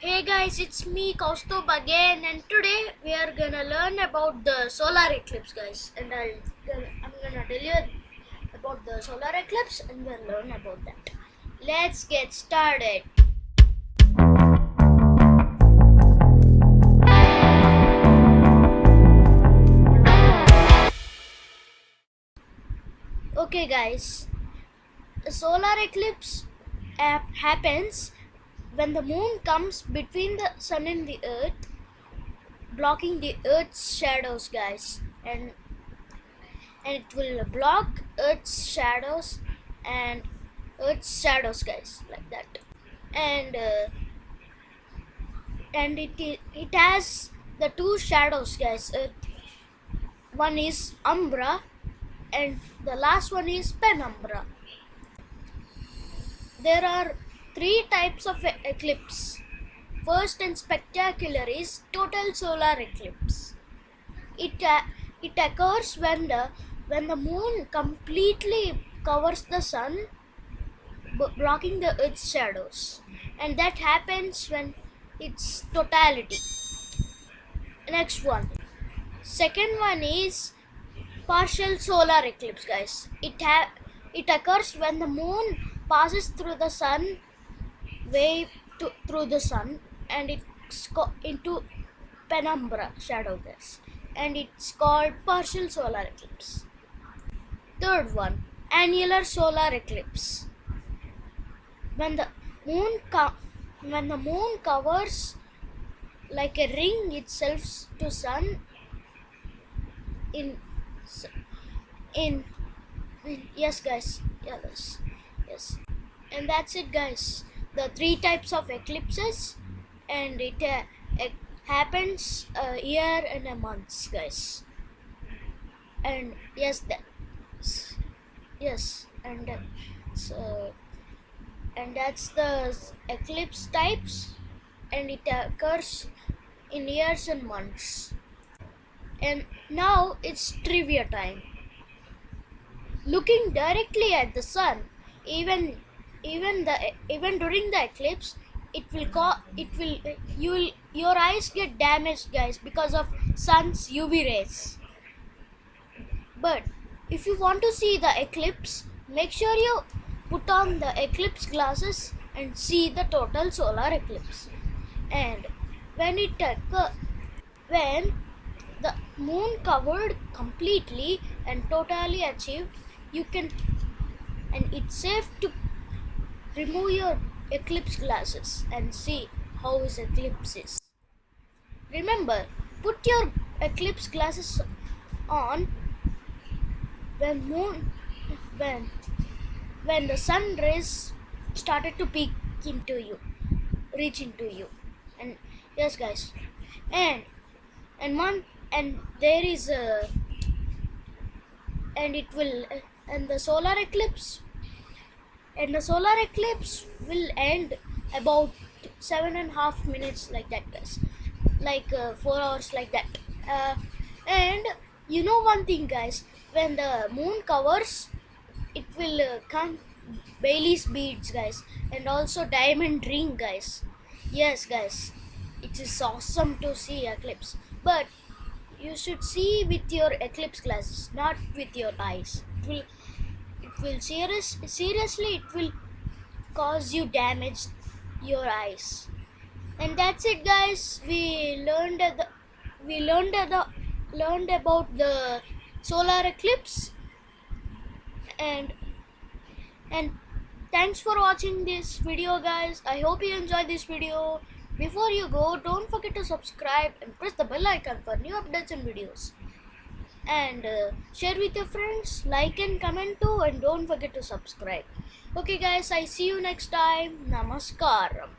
Hey guys, it's me Kaustubh again, and today we are gonna learn about the solar eclipse, guys. And I'm gonna tell you about the solar eclipse, and we'll learn about that. Let's get started. Okay, guys, a solar eclipse happens when the moon comes between the sun and the earth, blocking the earth's shadows, guys, and it will block and earth's shadows, guys, like that. And uh, and it has the two shadows, guys. One is umbra and the last one is penumbra. There are three types of eclipse. First and spectacular is total solar eclipse. It occurs when the moon completely covers the sun, blocking the earth's shadows, and that happens when it's totality. Next one. Second one is partial solar eclipse, guys. It occurs when the moon passes through the sun, through the sun, and it's into penumbra shadow, guys, and it's called partial solar eclipse. Third one, annular solar eclipse. When the moon covers like a ring itself to sun in in yes, guys. Yes, and that's it, guys. The three types of eclipses, and it happens a year and a month, guys. And yes, so and that's the eclipse types, and it occurs in years and months. And now it's trivia time. Looking directly at the sun, even even during the eclipse, your eyes get damaged, guys, because of sun's UV rays. But if you want to see the eclipse, make sure you put on the eclipse glasses and see the total solar eclipse. And when when the moon covered completely and totally achieved, you can and it's safe to remove your eclipse glasses and see how his eclipse is. Remember, put your eclipse glasses on when moon when when the sun rays started to peek into you, reach into you. And yes, guys, and and one and there is a and it will and the solar eclipse will end about 7.5 minutes, like that, guys, like 4 hours, like that. And you know one thing, guys, when the moon covers, it will come Bailey's beads, guys, and also diamond ring, guys. Yes, guys, it is awesome to see eclipse, but you should see with your eclipse glasses, not with your eyes. Seriously, it will cause you damage your eyes. And that's it, guys. We learned about the solar eclipse, and and thanks for watching this video, guys. I hope you enjoyed this video. Before you go, don't forget to subscribe and press the bell icon for new updates and videos. And share with your friends, like and comment too, and don't forget to subscribe. Okay, guys, I see you next time. Namaskaram.